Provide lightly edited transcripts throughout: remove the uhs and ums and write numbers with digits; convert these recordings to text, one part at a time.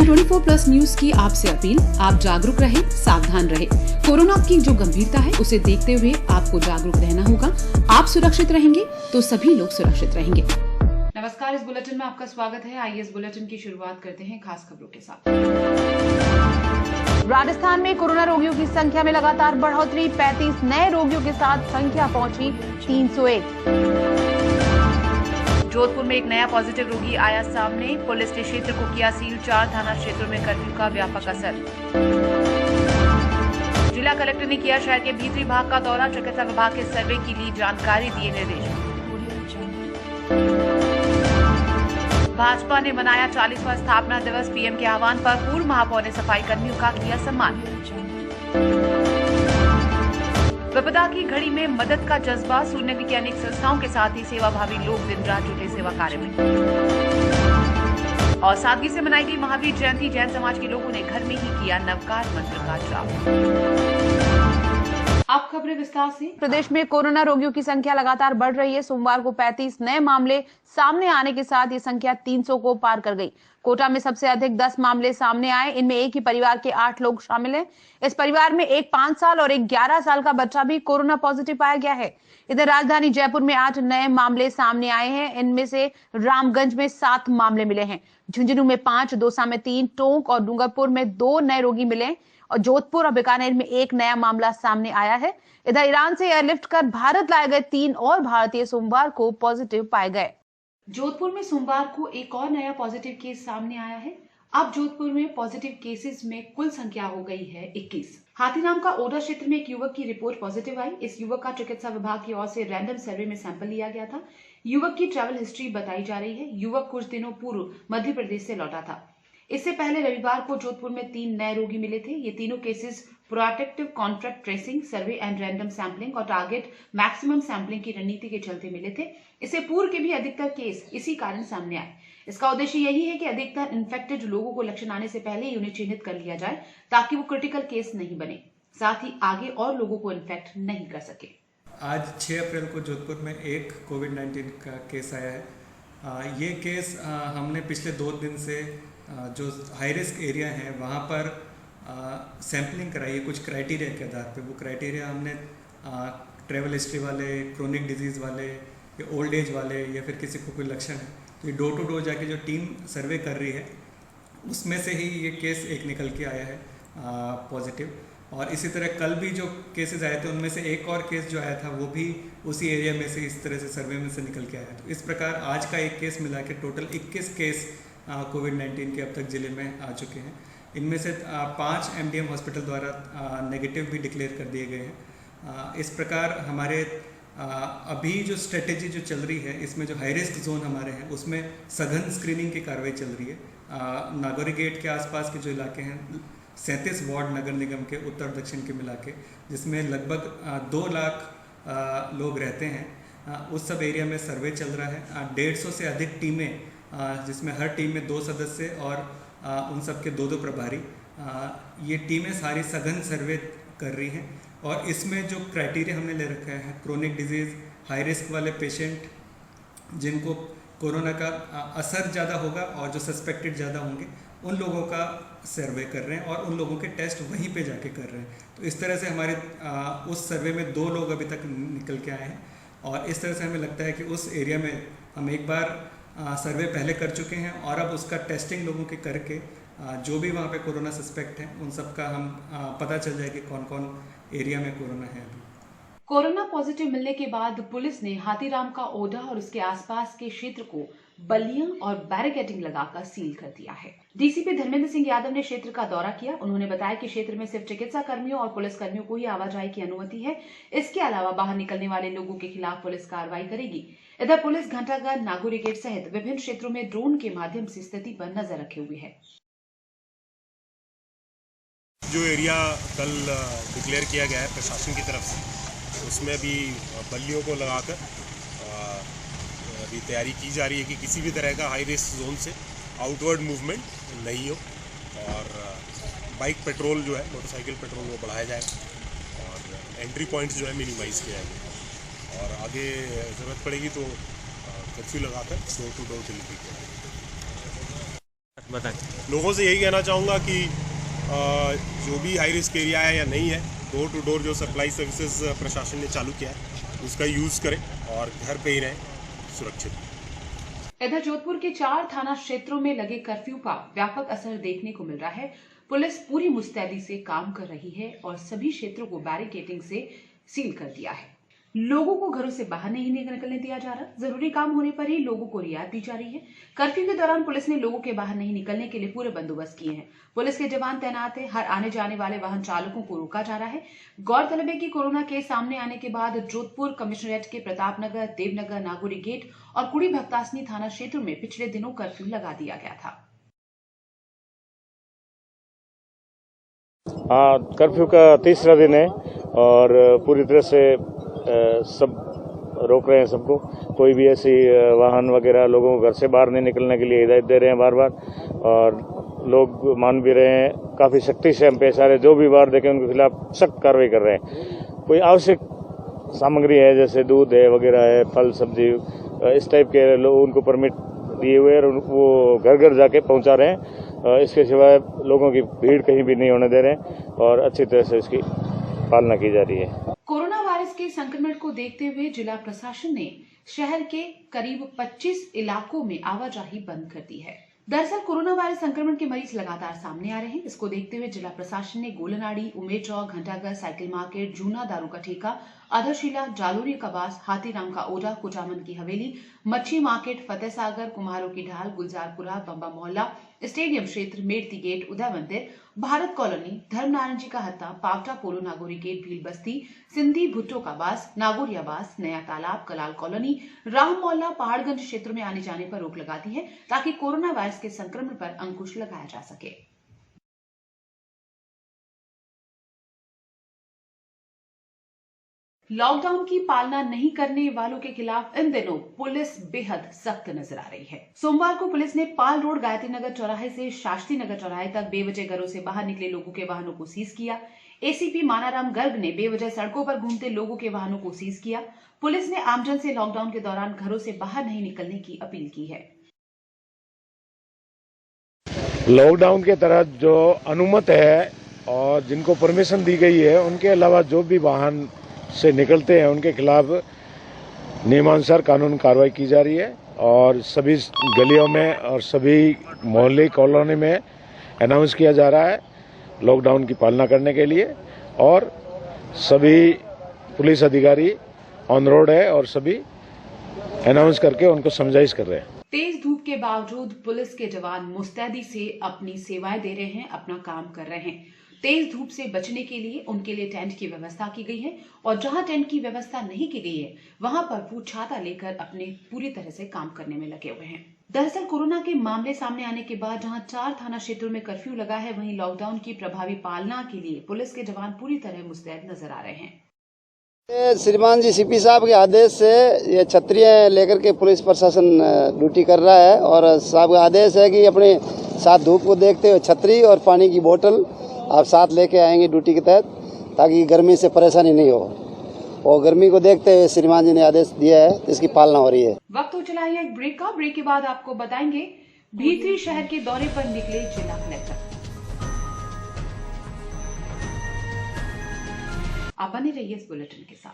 N24+ news की आपसे appeal, आप जागरूक रहे, सावधान रहे। कोरोना की जो गंभीरता है उसे देखते हुए आपको जागरूक रहना होगा। आप सुरक्षित रहेंगे तो सभी लोग सुरक्षित रहेंगे। नमस्कार, इस बुलेटिन में आपका स्वागत है। आइए इस बुलेटिन की शुरुआत करते हैं खास खबरों के साथ। राजस्थान में कोरोना रोगियों की संख्या में लगातार बढ़ोतरी, 35 नए रोगियों के साथ संख्या पहुंची 301। जोधपुर में एक नया पॉजिटिव रोगी आया सामने, पुलिस ने क्षेत्र को किया सील, 4 थाना क्षेत्रों में कर्फ्यू का व्यापक असर। जिला कलेक्टर ने किया शहर के भीतरी भाग का दौरा, चिकित्सा विभाग के सर्वे की ली जानकारी, दिए निर्देश। भाजपा ने मनाया 40वां स्थापना दिवस, पीएम के आह्वान पर पूर्व महापौर ने सफाई कर्मियों का किया सम्मान। विपदा की घड़ी में मदद का जज्बा, सूर्यनगर की अनेक संस्थाओं के साथ ही सेवाभावी लोग दिन रात जुटे सेवा कार्य में। और सादगी से मनाई गई महावीर जयंती, जैन समाज के लोगों ने घर में ही किया नवकार मंत्र का जाप। अब खबरें विस्तार से। प्रदेश में कोरोना रोगियों की संख्या लगातार बढ़ रही है। सोमवार को 35 नए मामले सामने आने के साथ ये संख्या 300 को पार कर गई। कोटा में सबसे अधिक 10 मामले सामने आए। इनमें एक ही परिवार के 8 लोग शामिल हैं। इस परिवार में एक 5 साल और एक 11 साल का बच्चा भी कोरोना पॉजिटिव पाया गया है। इधर राजधानी जयपुर में 8 नए मामले सामने आए हैं। इनमें से रामगंज में 7 मामले मिले हैं, झुंझुनू में 5, दौसा में 3, टोंक और डूंगरपुर में 2 नए रोगी मिले और जोधपुर और बीकानेर में 1 नया मामला सामने आया है। इधर ईरान से एयरलिफ्ट कर भारत लाए गए 3 और भारतीय सोमवार को पॉजिटिव पाए गए। जोधपुर में सोमवार को एक और नया पॉजिटिव केस सामने आया है। अब जोधपुर में पॉजिटिव केसेस में कुल संख्या हो गई है 21। हाथीराम का ओडा क्षेत्र में एक युवक की रिपोर्ट पॉजिटिव आई। इस युवक का चिकित्सा विभाग की ओर से रैंडम सर्वे में सैंपल लिया गया था। युवक की ट्रैवल हिस्ट्री बताई जा रही है। युवक कुछ दिनों पूर्व मध्य प्रदेश से लौटा था। इससे पहले रविवार को जोधपुर में 3 नए रोगी मिले थे। ये तीनों cases proactive contract tracing, survey and random sampling और टारगेट मैक्सिमम सैंपलिंग की रणनीति के चलते मिले थे। इससे पूर्व के भी अधिकतर केस इसी कारण सामने आए। इसका उद्देश्य यही है कि अधिकतर इन्फेक्टेड लोगों को लक्षण आने से पहले ही उन्हें चिन्हित कर लिया जाए ताकि वो क्रिटिकल केस नहीं बने, साथ ही आगे और लोगों को इन्फेक्ट नहीं कर सके। आज 6 अप्रैल को जोधपुर में एक कोविड-19 का केस आया है। ये केस हमने पिछले 2 दिन से जो हाई रिस्क एरिया है वहाँ पर सैम्पलिंग कराई है कुछ क्राइटेरिया के आधार पे। वो क्राइटेरिया हमने ट्रैवल हिस्ट्री वाले, क्रोनिक डिजीज़ वाले या ओल्ड एज वाले या फिर किसी को कोई लक्षण है, तो ये डोर टू डोर जाके जो टीम सर्वे कर रही है उसमें से ही ये केस एक निकल के आया है पॉजिटिव। और इसी तरह कल भी जो केसेस आए थे उनमें से एक और केस जो आया था वो भी उसी एरिया में से इस तरह से सर्वे में से निकल के आया। तो इस प्रकार आज का एक केस मिला के टोटल 21 केस कोविड-19 के अब तक ज़िले में आ चुके हैं। इनमें से 5 MDM हॉस्पिटल द्वारा नेगेटिव भी डिक्लेयर कर दिए गए हैं। इस प्रकार हमारे अभी जो स्ट्रेटेजी जो चल रही है इसमें जो हाई रिस्क जोन हमारे हैं उसमें सघन स्क्रीनिंग की कार्रवाई चल रही है। नागौरी गेट के आसपास के जो इलाके हैं 37 वार्ड नगर निगम के उत्तर दक्षिण के मिला के, जिसमें लगभग 2 लाख लोग रहते हैं, उस सब एरिया में सर्वे चल रहा है। 150 से अधिक टीमें, जिसमें हर टीम में 2 सदस्य और उन सब के 2-2 प्रभारी, ये टीमें सारी सघन सर्वे कर रही हैं। और इसमें जो क्राइटेरिया हमने ले रखा है, क्रोनिक डिजीज़, हाई रिस्क वाले पेशेंट जिनको कोरोना का असर ज़्यादा होगा और जो सस्पेक्टेड ज़्यादा होंगे उन लोगों का सर्वे कर रहे हैं और उन लोगों के टेस्ट वहीं पे जाके कर रहे हैं। तो इस तरह से हमारे उस सर्वे में 2 लोग अभी तक निकल के आए हैं और इस तरह से हमें लगता है कि उस एरिया में हम एक बार सर्वे पहले कर चुके हैं और अब उसका टेस्टिंग लोगों के करके जो भी वहाँ पे कोरोना सस्पेक्ट हैं उन सब का हम पता चल जाए कि कौन कौन एरिया में कोरोना है। अभी कोरोना पॉजिटिव मिलने के बाद पुलिस ने हाथीराम का ओढा और उसके आसपास के क्षेत्र को बल्लियां और बैरिकेडिंग लगाकर सील कर दिया है। डीसीपी धर्मेंद्र सिंह यादव ने क्षेत्र का दौरा किया। उन्होंने बताया कि क्षेत्र में सिर्फ चिकित्सा कर्मियों और पुलिस कर्मियों को ही आवाजाही की अनुमति है। इसके अलावा बाहर निकलने वाले लोगों के खिलाफ पुलिस कार्रवाई करेगी। इधर पुलिस घंटाघर, नागौरी गेट सहित विभिन्न क्षेत्रों में ड्रोन के माध्यम से स्थिति पर नजर रखे हुए है। जो एरिया कल डिक्लेयर किया गया है प्रशासन की तरफ से, उसमें अभी बल्लियों को लगाकर अभी तैयारी की जा रही है कि किसी भी तरह का हाई रिस्क जोन से आउटवर्ड मूवमेंट नहीं हो। और बाइक पेट्रोल जो है, मोटरसाइकिल पेट्रोल, वो बढ़ाया जाए और एंट्री पॉइंट्स जो है मिनिमाइज़ किया जाए। और आगे ज़रूरत पड़ेगी तो कर्फ्यू लगाकर डोर टू डोर डिलीवरी किया जाए। बताएं। लोगों से यही कहना चाहूँगा कि जो भी हाई रिस्क एरिया है या नहीं है, डोर टू डोर जो सप्लाई सर्विसेज प्रशासन ने चालू किया है उसका यूज़ करें और घर पे ही रहें सुरक्षित। इधर जोधपुर के 4 थाना क्षेत्रों में लगे कर्फ्यू का व्यापक असर देखने को मिल रहा है। पुलिस पूरी मुस्तैदी से काम कर रही है और सभी क्षेत्रों को बैरिकेडिंग से सील कर दिया है। लोगों को घरों से बाहर नहीं निकलने दिया जा रहा। जरूरी काम होने पर ही लोगों को रियायत दी जा रही है। कर्फ्यू के दौरान पुलिस ने लोगों के बाहर नहीं निकलने के लिए पूरे बंदोबस्त किए हैं। पुलिस के जवान तैनात है। हर आने जाने वाले वाहन चालकों को रोका जा रहा है। गौरतलब है कि कोरोना केस सामने आने के बाद जोधपुर कमिश्नरेट के प्रतापनगर, देवनगर, नागौरी गेट और कुड़ी भक्तासनी थाना क्षेत्र में पिछले दिनों कर्फ्यू लगा दिया गया था। कर्फ्यू का तीसरा दिन है और पूरी तरह से सब रोक रहे हैं सबको। कोई भी ऐसी वाहन वगैरह लोगों को घर से बाहर नहीं निकलने के लिए हिदायत दे रहे हैं बार बार, और लोग मान भी रहे हैं। काफ़ी सख्ती से हम पेश आ रहे हैं। जो भी बाहर देखें उनके खिलाफ सख्त कार्रवाई कर रहे हैं। कोई आवश्यक सामग्री है जैसे दूध है वगैरह है, फल सब्जी, इस टाइप के लोग उनको परमिट दिए हुए और वो घर घर जाके पहुंचा रहे हैं। इसके सिवाय लोगों की भीड़ कहीं भी नहीं होने दे रहे हैं और अच्छी तरह से इसकी पालना की जा रही है। कोरोना वायरस के संक्रमण को देखते हुए जिला प्रशासन ने शहर के करीब 25 इलाकों में आवाजाही बंद कर दी है। दरअसल कोरोना वायरस संक्रमण के मरीज लगातार सामने आ रहे हैं। इसको देखते हुए जिला प्रशासन ने गोलनाड़ी, उमेर चौक, घंटाघर, साइकिल मार्केट, जूना दारू का ठेका, आधारशिला, जालोरी कबास, हाथीराम का ओढ़ा, कुचामन की हवेली, मच्छी मार्केट, फतेह सागर, कुम्हारों की ढाल, गुलजारपुरा, बम्बा मोहल्ला, स्टेडियम क्षेत्र, मेड़ती गेट, उदय मंदिर, भारत कॉलोनी, धर्मनारायण जी का हत्ता, पावटा पोलो, नागौरी गेट, भील बस्ती, सिंधी भुट्टो का बास, नागौरिया बास, नया तालाब, कलाल कॉलोनी, राम मोहल्ला, पहाड़गंज क्षेत्र में आने जाने पर रोक लगा दी है ताकि कोरोना वायरस के संक्रमण पर अंकुश लगाया जा सके। लॉकडाउन की पालना नहीं करने वालों के खिलाफ इन दिनों पुलिस बेहद सख्त नजर आ रही है। सोमवार को पुलिस ने पाल रोड गायत्री नगर चौराहे से शास्त्री नगर चौराहे तक बेवजह घरों से बाहर निकले लोगों के वाहनों को सीज किया। एसीपी मानाराम गर्ग ने बेवजह सड़कों पर घूमते लोगों के वाहनों को सीज किया। पुलिस ने आमजन से लॉकडाउन के दौरान घरों से बाहर नहीं निकलने की अपील की है। लॉकडाउन के तहत जो अनुमत है और जिनको परमिशन दी गई है उनके अलावा जो भी वाहन से निकलते हैं उनके खिलाफ नियमानुसार कानून कार्रवाई की जा रही है और सभी गलियों में और सभी मोहल्ले कॉलोनी में अनाउंस किया जा रहा है लॉकडाउन की पालना करने के लिए, और सभी पुलिस अधिकारी ऑन रोड है और सभी अनाउंस करके उनको समझाइश कर रहे हैं। तेज धूप के बावजूद पुलिस के जवान मुस्तैदी से अपनी सेवाएं दे रहे हैं, अपना काम कर रहे हैं। तेज धूप से बचने के लिए उनके लिए टेंट की व्यवस्था की गई है और जहां टेंट की व्यवस्था नहीं की गई है वहां पर वो छाता लेकर अपने पूरी तरह से काम करने में लगे हुए हैं। दरअसल कोरोना के मामले सामने आने के बाद जहां 4 थाना क्षेत्रों में कर्फ्यू लगा है, वहीं लॉकडाउन की प्रभावी पालना के लिए पुलिस के जवान पूरी तरह मुस्तैद नजर आ रहे हैं। श्रीमान जी सीपी साहब के आदेश से ये छतरियां लेकर के पुलिस प्रशासन ड्यूटी कर रहा है और साहब का आदेश है कि अपने साथ धूप को देखते हुए छतरी और पानी की बोतल आप साथ लेके आएंगे ड्यूटी के तहत, ताकि गर्मी से परेशानी नहीं हो। और गर्मी को देखते हुए श्रीमान जी ने आदेश दिया है, इसकी पालना हो रही है। वक्त हो चला है एक ब्रेक का। ब्रेक के बाद आपको बताएंगे भीतरी शहर के दौरे पर निकले जिला कलेक्टर। आप बने रहिए इस बुलेटिन के साथ।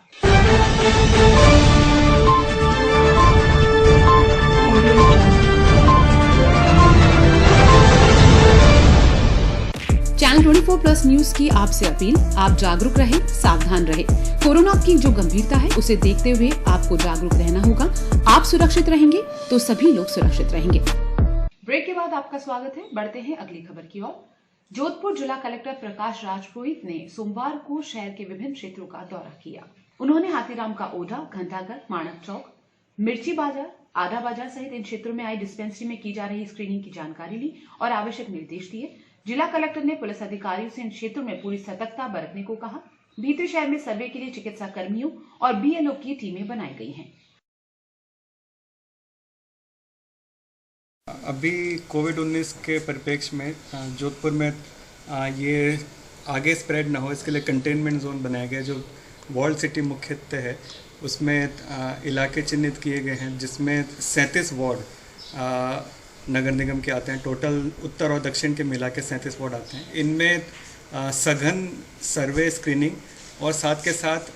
चैनल 24+ न्यूज की आपसे अपील, आप जागरूक रहे, सावधान रहे। कोरोना की जो गंभीरता है उसे देखते हुए आपको जागरूक रहना होगा। आप सुरक्षित रहेंगे तो सभी लोग सुरक्षित रहेंगे। ब्रेक के बाद आपका स्वागत है। बढ़ते हैं अगली खबर की ओर। जोधपुर जिला कलेक्टर प्रकाश राजपुरोहित ने सोमवार को शहर के विभिन्न क्षेत्रों का दौरा किया। उन्होंने हाथीराम का ओढ़ा, घंटाघर, माणक चौक, मिर्ची बाजार, आधा बाजार सहित इन क्षेत्रों में आई डिस्पेंसरी में की जा रही स्क्रीनिंग की जानकारी ली और आवश्यक निर्देश दिए। जिला कलेक्टर ने पुलिस अधिकारियों से इन क्षेत्रों में पूरी सतर्कता बरतने को कहा। भीतरी शहर में सर्वे के लिए चिकित्सा कर्मियों और बीएलओ की टीमें बनाई गई हैं। अभी कोविड-19 के परिप्रेक्ष्य में जोधपुर में ये आगे स्प्रेड ना हो, इसके लिए कंटेनमेंट जोन बनाया गया। जो वॉल्ड सिटी मुख्यतः है उसमें इलाके चिन्हित किए गए हैं, जिसमें 37 वार्ड नगर निगम के आते हैं। टोटल उत्तर और दक्षिण के मिला के 37 वार्ड आते हैं। इनमें सघन सर्वे, स्क्रीनिंग और साथ के साथ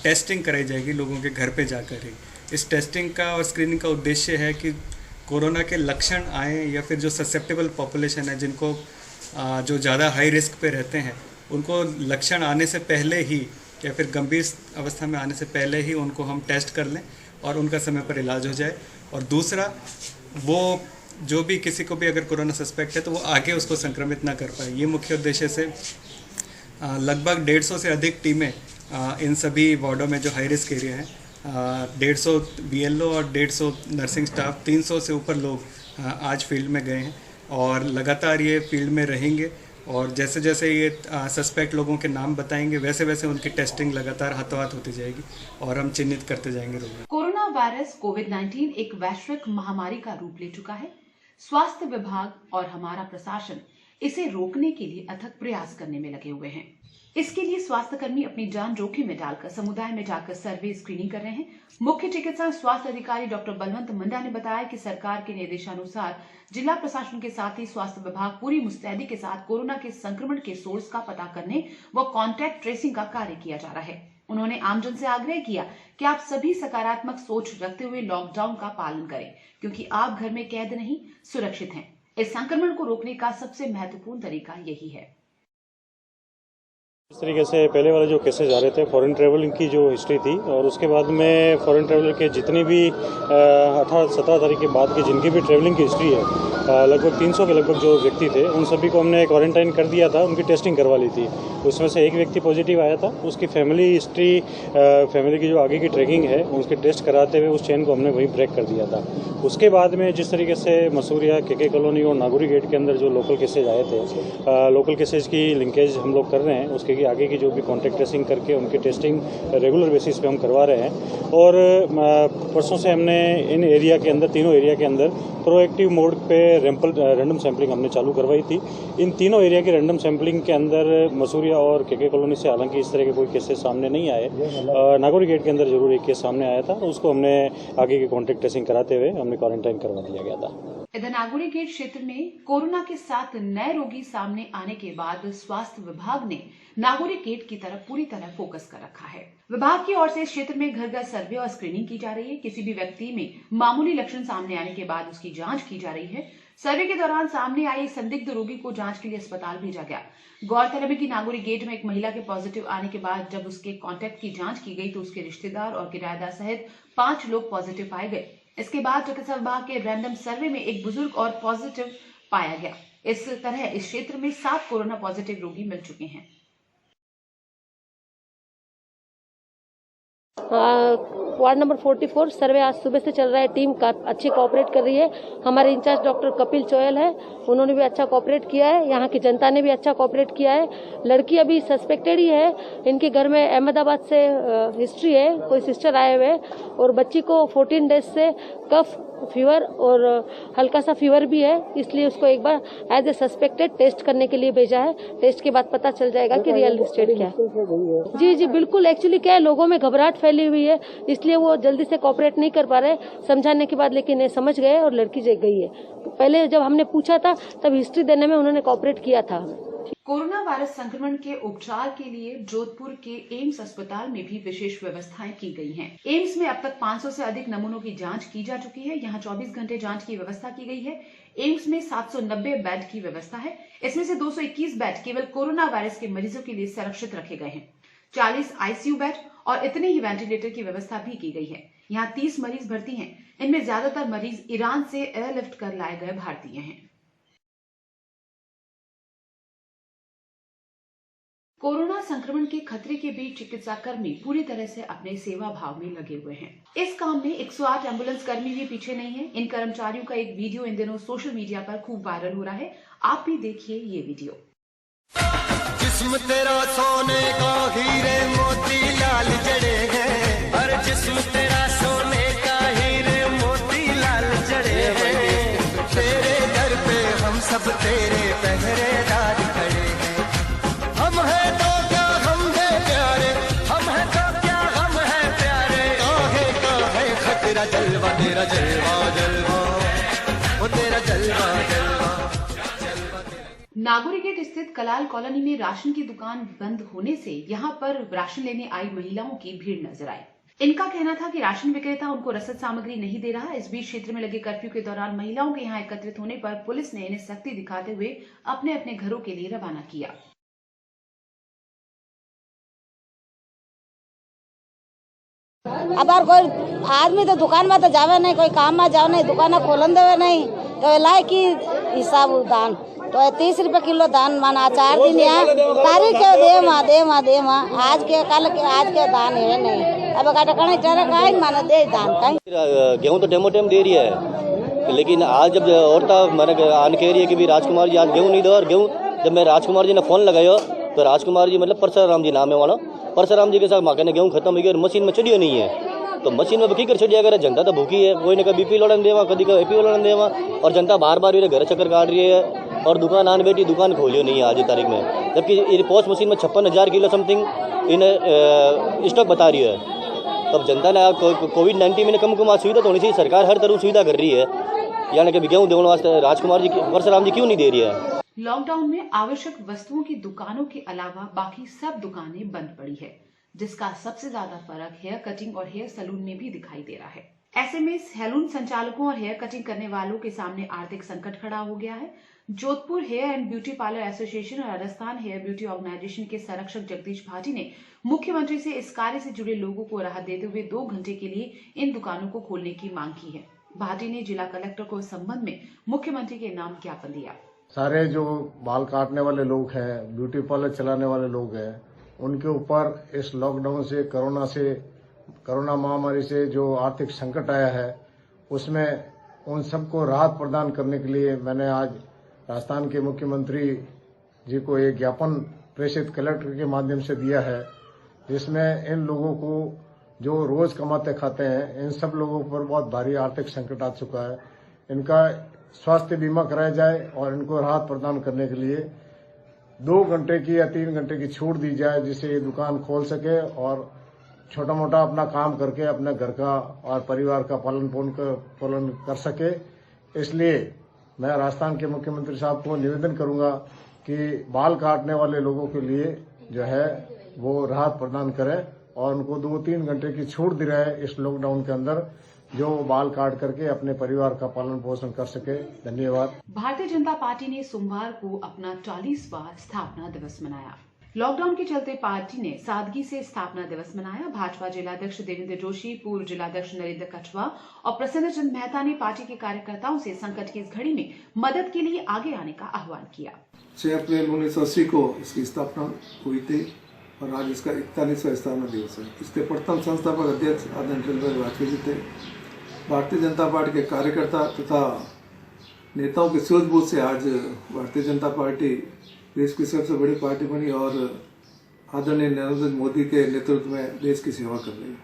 टेस्टिंग कराई जाएगी लोगों के घर पे जाकर ही। इस टेस्टिंग का और स्क्रीनिंग का उद्देश्य है कि कोरोना के लक्षण आए या फिर जो ससेप्टेबल पॉपुलेशन है, जिनको जो ज़्यादा हाई रिस्क पे रहते हैं, उनको लक्षण आने से पहले ही या फिर गंभीर अवस्था में आने से पहले ही उनको हम टेस्ट कर लें और उनका समय पर इलाज हो जाए। और दूसरा, वो जो भी किसी को भी अगर कोरोना सस्पेक्ट है तो वो आगे उसको संक्रमित ना कर पाए। ये मुख्य उद्देश्य से लगभग 150 से अधिक टीमें इन सभी वार्डों में जो हाई रिस्क एरिया हैं, 150 BLO और 150 नर्सिंग स्टाफ, 300 से ऊपर लोग आज फील्ड में गए हैं और लगातार ये फील्ड में रहेंगे। और जैसे जैसे ये सस्पेक्ट लोगों के नाम बताएंगे वैसे वैसे उनकी टेस्टिंग लगातार हाथों हाथ होती जाएगी और हम चिन्हित करते जाएंगे रोगी। कोरोना वायरस कोविड-19 एक वैश्विक महामारी का रूप ले चुका है। स्वास्थ्य विभाग और हमारा प्रशासन इसे रोकने के लिए अथक प्रयास करने में लगे हुए हैं। इसके लिए स्वास्थ्य कर्मी अपनी जान जोखिम में डालकर समुदाय में जाकर सर्वे, स्क्रीनिंग कर रहे हैं। मुख्य चिकित्सा स्वास्थ्य अधिकारी डॉक्टर बलवंत मुंडा ने बताया कि सरकार के निर्देशानुसार जिला प्रशासन के साथ ही स्वास्थ्य विभाग पूरी मुस्तैदी के साथ कोरोना के संक्रमण के सोर्स का पता करने व कॉन्टैक्ट ट्रेसिंग का कार्य किया जा रहा है। उन्होंने आमजन से आग्रह किया कि आप सभी सकारात्मक सोच रखते हुए लॉकडाउन का पालन करें, क्योंकि आप घर में कैद नहीं, सुरक्षित हैं। इस संक्रमण को रोकने का सबसे महत्वपूर्ण तरीका यही है। इस तरीके से पहले वाले जो केसेज आ रहे थे, फॉरेन ट्रेवलिंग की जो हिस्ट्री थी, और उसके बाद में फॉरेन ट्रेवलर के जितनी भी 18-17 तारीख के बाद की जिनकी भी ट्रेवलिंग की हिस्ट्री है, लगभग 300 के लगभग जो व्यक्ति थे, उन सभी को हमने क्वारंटाइन कर दिया था, उनकी टेस्टिंग करवा ली थी। उसमें से एक व्यक्ति पॉजिटिव आया था, उसकी फैमिली हिस्ट्री, फैमिली की जो आगे की ट्रैकिंग है, उसके टेस्ट कराते हुए उस चेन को हमने वहीं ब्रेक कर दिया था। उसके बाद में जिस तरीके से मसूरिया, केके कॉलोनी और नागौरी गेट के अंदर जो लोकल केसेज आए थे, लोकल केसेज की लिंकेज हम लोग कर रहे हैं। उसके आगे की जो भी कॉन्टैक्ट ट्रेसिंग करके उनकी टेस्टिंग रेगुलर बेसिस पे हम करवा रहे हैं। और परसों से हमने इन एरिया के अंदर, तीनों एरिया के अंदर प्रोएक्टिव मोड पे रैंडम सैंपलिंग हमने चालू करवाई थी। इन तीनों एरिया की रैंडम सैंपलिंग के अंदर मसूरिया और केके कॉलोनी से हालांकि इस तरह के कोई केसेस सामने नहीं आए। नागौरी गेट के अंदर जरूर एक केस सामने आया था, उसको हमने आगे की कॉन्टैक्ट ट्रेसिंग कराते हुए हमने क्वारंटाइन करवा दिया गया था। इधर नागौरी गेट क्षेत्र में कोरोना के 7 नए रोगी सामने आने के बाद स्वास्थ्य विभाग ने नागौरी गेट की तरफ पूरी तरह फोकस कर रखा है। विभाग की ओर से इस क्षेत्र में घर घर सर्वे और स्क्रीनिंग की जा रही है। किसी भी व्यक्ति में मामूली लक्षण सामने आने के बाद उसकी जांच की जा रही है। सर्वे के दौरान सामने आए संदिग्ध रोगी को जांच के लिए अस्पताल भेजा गया। गौरतलब है कि नागौरी गेट में एक महिला के पॉजिटिव आने के बाद जब उसके कॉन्टैक्ट की जांच की गई तो उसके रिश्तेदार और किराएदार सहित 5 लोग पॉजिटिव पाए गए। इसके बाद चिकित्सा विभाग के रैंडम सर्वे में एक बुजुर्ग और पॉजिटिव पाया गया। इस तरह इस क्षेत्र में 7 कोरोना पॉजिटिव रोगी मिल चुके हैं। वार्ड नंबर 44 सर्वे आज सुबह से चल रहा है। टीम का अच्छी कोऑपरेट कर रही है। हमारे इंचार्ज डॉक्टर कपिल चोयल है, उन्होंने भी अच्छा कोऑपरेट किया है। यहाँ की जनता ने भी अच्छा कोऑपरेट किया है। लड़की अभी सस्पेक्टेड ही है। इनके घर में अहमदाबाद से हिस्ट्री है, कोई सिस्टर आए हुए, और बच्ची को 14 डेज से कफ, फीवर और हल्का सा फीवर भी है, इसलिए उसको एक बार एज ए सस्पेक्टेड टेस्ट करने के लिए भेजा है। टेस्ट के बाद पता चल जाएगा कि रियल स्टेट क्या है। जी जी बिल्कुल, एक्चुअली क्या है, लोगों में घबराहट फैली हुई है, इसलिए वो जल्दी से कोऑपरेट नहीं कर पा रहे समझाने के बाद, लेकिन ये समझ गए और लड़की जग गई है। पहले जब हमने पूछा था तब हिस्ट्री देने में उन्होंने कोऑपरेट किया था। कोरोना वायरस संक्रमण के उपचार के लिए जोधपुर के एम्स अस्पताल में भी विशेष व्यवस्थाएं की गई हैं। एम्स में अब तक 500 से अधिक नमूनों की जांच की जा चुकी है। यहां 24 घंटे जांच की व्यवस्था की गई है। एम्स में 790 बेड की व्यवस्था है। इसमें से 221 बेड केवल कोरोना वायरस के मरीजों के लिए संरक्षित रखे गए हैं। 40 आईसीयू बेड और इतने ही वेंटिलेटर की व्यवस्था भी की गई है। यहाँ 30 मरीज भर्ती हैं। इनमें ज्यादातर मरीज ईरान से एयरलिफ्ट कर लाए गए भारतीय हैं। कोरोना संक्रमण के खतरे के बीच चिकित्सा कर्मी पूरी तरह से अपने सेवा भाव में लगे हुए हैं। इस काम में 108 एम्बुलेंस कर्मी भी पीछे नहीं है। इन कर्मचारियों का एक वीडियो इन दिनों सोशल मीडिया पर खूब वायरल हो रहा है। आप भी देखिए ये वीडियो। जिस्म तेरा सोने का हीरे मोती लाल जड़े हैं, हर जिस्म तेरा सोने का हीरे मोती लाल जड़े हैं। तेरे दर पे हम सब तेरे पहरेदार खड़े हैं। हम हैं तो क्या हम हैं प्यारे, हम हैं तो क्या हम हैं प्यारे। काहे का है खतरा जलवा तेरा जलवा जलवा, वो तेरा जलवा नागौरी गेट स्थित कलाल कॉलोनी में राशन की दुकान बंद होने से यहां पर राशन लेने आई महिलाओं की भीड़ नजर आई। इनका कहना था कि राशन विक्रेता उनको रसद सामग्री नहीं दे रहा। इस बीच क्षेत्र में लगे कर्फ्यू के दौरान महिलाओं के यहां एकत्रित होने पर पुलिस ने इन्हें सख्ती दिखाते हुए अपने अपने घरों के लिए रवाना किया। अब कोई आदमी तो दुकान में तो जावे नहीं, कोई काम में जावे नहीं, दुकान खोलन देवे नहीं, तो लाए की हिसाब दान तो 30 रुपए किलो दान माना 4 दिन यहाँ तारीख के दे माँ आज के कल के आज के दान है नहीं। अब काटे कहीं चरा कहीं माना दे दान कहीं। गेहूँ तो डेमो टाइम दे रही है, लेकिन आज जब औरता मैंने आन कह रही है कि भी राजकुमार जी आज गेहूँ नहीं दो। और गेहूँ जब मैं राजकुमार जी ने फोन लगायो तो राजकुमार जी मतलब परसराम जी नाम है वाला, परसराम जी के साथ माँ कहने गेहूँ खत्म हो गया और मशीन में चढ़ियो नहीं है। तो मशीन में की कर चढ़िया करे, जनता तो भूखी है, कोई ने कभी बीपी लड़न देवा कभी का एपी लड़न देवा, और जनता बार बार मेरे घर चक्कर काट रही है और दुकान आन बेटी दुकान खोलियो नहीं है आज की तारीख में। जबकि पोस्ट मशीन में 56,000 किलो समथिंग इन स्टॉक बता रही है। तब जनता ने कोविड-19 में कम सुविधा तो होनी चाहिए, सरकार हर तरह सुविधा कर रही है, यानी कि गेहूँ देने वास्ते राजकुमार जी परसराम जी क्यों नहीं दे रही है। लॉकडाउन में आवश्यक वस्तुओं की दुकानों के अलावा बाकी सब दुकानें बंद पड़ी है, जिसका सबसे ज्यादा फर्क हेयर कटिंग और हेयर सैलून में भी दिखाई दे रहा है। ऐसे में सैलून संचालकों और हेयर कटिंग करने वालों के सामने आर्थिक संकट खड़ा हो गया है। Jodhpur hair and beauty parlour association और राजस्थान हेयर ब्यूटी ऑर्गेनाइजेशन के संरक्षक जगदीश भाटी ने मुख्यमंत्री से इस कार्य से जुड़े लोगों को राहत देते हुए 2 घंटे के लिए इन दुकानों को खोलने की मांग की है। भाटी ने जिला कलेक्टर को इस संबंध में मुख्यमंत्री के नाम ज्ञापन दिया। सारे जो बाल काटने वाले लोग हैं, ब्यूटी पार्लर चलाने वाले लोग हैं, उनके ऊपर इस लॉकडाउन से कोरोना महामारी से जो आर्थिक संकट आया है, उसमें उन सबको राहत प्रदान करने के लिए मैंने आज राजस्थान के मुख्यमंत्री जी को एक ज्ञापन प्रेषित कलेक्टर के माध्यम से दिया है, जिसमें इन लोगों को जो रोज कमाते खाते हैं, इन सब लोगों पर बहुत भारी आर्थिक संकट आ चुका है। इनका स्वास्थ्य बीमा कराया जाए और इनको राहत प्रदान करने के लिए 2 घंटे की या 3 घंटे की छूट दी जाए, जिससे ये दुकान खोल सके और छोटा मोटा अपना काम करके अपने घर का और परिवार का पालन कर सके। इसलिए मैं राजस्थान के मुख्यमंत्री साहब को निवेदन करूंगा कि बाल काटने वाले लोगों के लिए जो है वो राहत प्रदान करें और उनको 2-3 घंटे की छूट दी रहे इस लॉकडाउन के अंदर, जो बाल काट करके अपने परिवार का पालन पोषण कर सके। धन्यवाद। भारतीय जनता पार्टी ने सोमवार को अपना 40वां स्थापना दिवस मनाया। लॉकडाउन के चलते पार्टी ने सादगी से स्थापना दिवस मनाया। भाजपा जिलाध्यक्ष देवेंद्र जोशी, पूर्व जिलाध्यक्ष नरेंद्र कछवा और प्रसन्न चंद मेहता ने पार्टी के कार्यकर्ताओं से संकट की इस घड़ी में मदद के लिए आगे आने का आह्वान किया। 6 अप्रैल 1980 को इसकी स्थापना हुई थी और आज इसका 41वां स्थापना दिवस है। इसके प्रथम संस्थापक अध्यक्ष आदरणीय अटल बिहारी वाजपेयी जी थे। भारतीय जनता पार्टी के कार्यकर्ता तथा नेताओं की सूझबूझ से आज भारतीय जनता पार्टी देश की सबसे बड़ी पार्टी बनी और आदरणीय नरेंद्र मोदी के नेतृत्व में देश की सेवा कर रही है।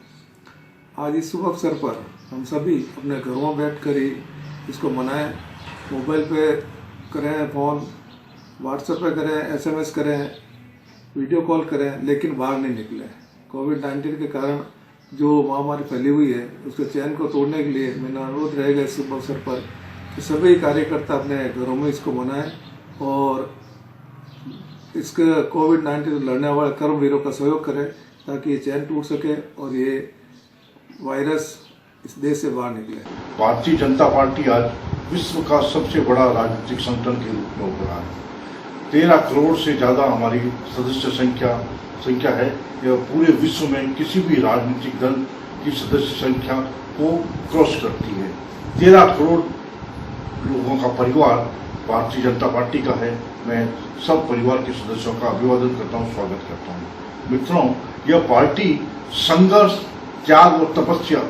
आज इस शुभ अवसर पर हम सभी अपने घरों में बैठकर ही इसको मनाएं। मोबाइल पे करें फ़ोन, व्हाट्सएप पे करें, SMS करें, वीडियो कॉल करें, लेकिन बाहर नहीं निकलें। कोविड-19 के कारण जो महामारी फैली हुई है उसके चैन को तोड़ने के लिए मेरा अनुरोध रहेगा इस शुभ अवसर पर कि सभी कार्यकर्ता अपने घरों में इसको मनाएं और इसके कोविड-19 लड़ने वाले कर्मवीरों का सहयोग करें ताकि ये चैन टूट सके और ये वायरस इस देश से बाहर निकले। भारतीय जनता पार्टी आज विश्व का सबसे बड़ा राजनीतिक संगठन के रूप में उभरा है। 13 करोड़ से ज्यादा हमारी सदस्य संख्या है। यह पूरे विश्व में किसी भी राजनीतिक दल की सदस्य संख्या को क्रॉस करती है। 13 करोड़ लोगों का परिवार भारतीय जनता पार्टी का है। मैं सब परिवार के सदस्यों का अभिवादन करता हूँ, स्वागत करता हूँ। मित्रों, यह पार्टी संघर्ष, त्याग और तपस्या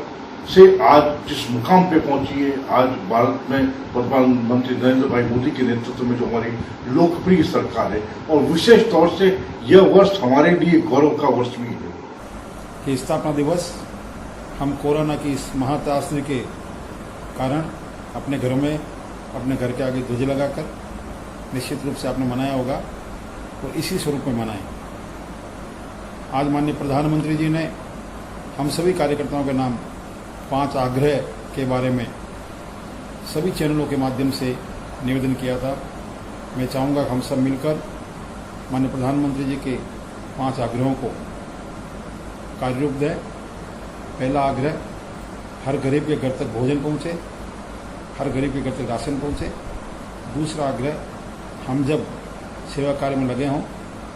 से आज जिस मुकाम पे पहुंची है, आज भारत में प्रधानमंत्री नरेंद्र भाई मोदी के नेतृत्व में जो हमारी लोकप्रिय सरकार है, और विशेष तौर से यह वर्ष हमारे लिए गौरव का वर्ष भी है। कि स्थापना दिवस हम कोरोना की इस महात्रासदी के कारण अपने घरों में, अपने घर के आगे ध्वज लगाकर निश्चित रूप से आपने मनाया होगा और इसी स्वरूप में मनाएं। आज माननीय प्रधानमंत्री जी ने हम सभी कार्यकर्ताओं के नाम 5 आग्रह के बारे में सभी चैनलों के माध्यम से निवेदन किया था। मैं चाहूँगा कि हम सब मिलकर माननीय प्रधानमंत्री जी के 5 आग्रहों को कार्य रूप दें। पहला आग्रह, हर गरीब के घर तक भोजन पहुँचे, हर गरीब के घर तक राशन पहुँचे। दूसरा आग्रह, हम जब सेवा कार्य में लगे हों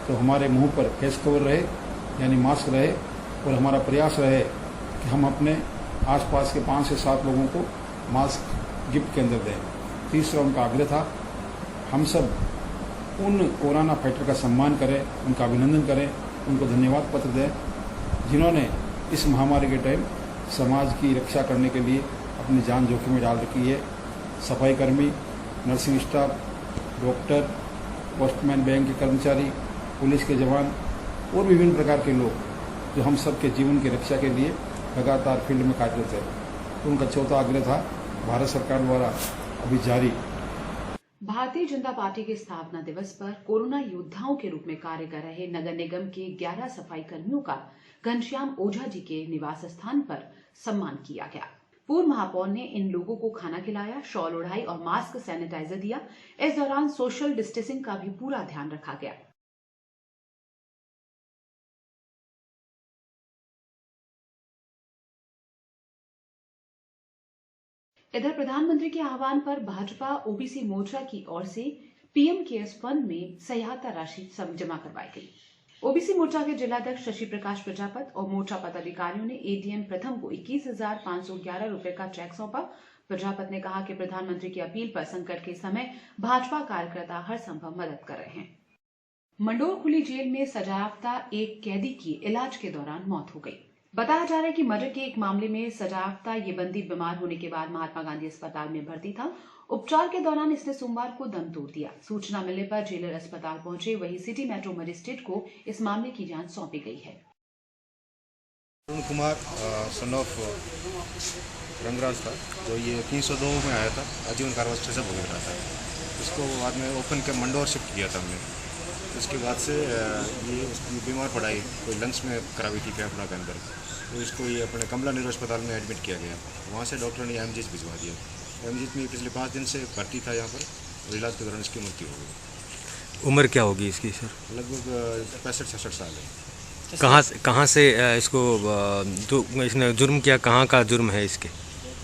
तो हमारे मुंह पर फेस कवर रहे यानी मास्क रहे और हमारा प्रयास रहे कि हम अपने आसपास के 5 से 7 लोगों को मास्क गिफ्ट के अंदर दें। तीसरा उनका आग्रह था, हम सब उन कोरोना फाइटर का सम्मान करें, उनका अभिनंदन करें, उनको धन्यवाद पत्र दें जिन्होंने इस महामारी के टाइम समाज की रक्षा करने के लिए अपनी जान जोखिम में डाल रखी है। सफाई कर्मी, nursing staff, doctor, postman, bank के कर्मचारी, पुलिस के जवान और विभिन्न प्रकार के लोग जो हम सब के जीवन की रक्षा के लिए लगातार फील्ड में कार्यरत है। तो उनका चौथा आग्रह था, भारत सरकार द्वारा अभी जारी भारतीय जनता पार्टी के स्थापना दिवस पर कोरोना योद्धाओं के रूप में कार्य कर रहे नगर निगम के 11 सफाई कर्मियों का घनश्याम ओझा जी के निवास स्थान पर सम्मान किया गया। पूर्व महापौर ने इन लोगों को खाना खिलाया, शॉल ओढ़ाई और मास्क सैनिटाइजर दिया। इस दौरान सोशल डिस्टेंसिंग का भी पूरा ध्यान रखा गया। इधर प्रधानमंत्री के आह्वान पर भाजपा ओबीसी मोर्चा की ओर से पीएम केयर्स फंड में सहायता राशि जमा करवाई गई। ओबीसी मोर्चा के जिलाध्यक्ष शशि प्रकाश प्रजापत और मोर्चा पदाधिकारियों ने एडीएम प्रथम को 21,511 रुपए का चेक सौंपा। प्रजापत ने कहा कि प्रधानमंत्री की अपील पर संकट के समय भाजपा कार्यकर्ता हर संभव मदद कर रहे हैं। मंडोर खुली जेल में सजायाफ्ता एक कैदी की इलाज के दौरान मौत हो गई। बताया जा रहा है कि मर्डर के एक मामले में सजायाफ्ता ये बंदी बीमार होने के बाद महात्मा गांधी अस्पताल में भर्ती था। उपचार के दौरान इसने सोमवार को दम तोड़ दिया। सूचना मिलने पर जेलर अस्पताल पहुंचे, वहीं सिटी मेट्रो मजिस्ट्रेट को इस मामले की जांच सौंपी गई है। अरुण कुमार सन ऑफ रंगराज था, जो ये 302 में आया था, आजीवन कारावास से भुगत रहा था। इसको बाद में ओपन के मंडोर शिफ्ट किया था हमने। उसके बाद से ये बीमार पड़ा है, कोई लंग्स में खराबी थी फेफड़ा के अंदर, तो इसको ये अपने कमला नेहरू अस्पताल में एडमिट किया गया। वहाँ से डॉक्टर ने एमजीएच भिजवा दिया। एमजीएच में पिछले 5 दिन से भर्ती था यहाँ पर, और इलाज के दौरान इसकी मृत्यु हो गई। उम्र क्या होगी इसकी सर? लगभग 65-66 साल है। कहाँ से इसको इसने जुर्म किया, कहाँ का जुर्म है इसके?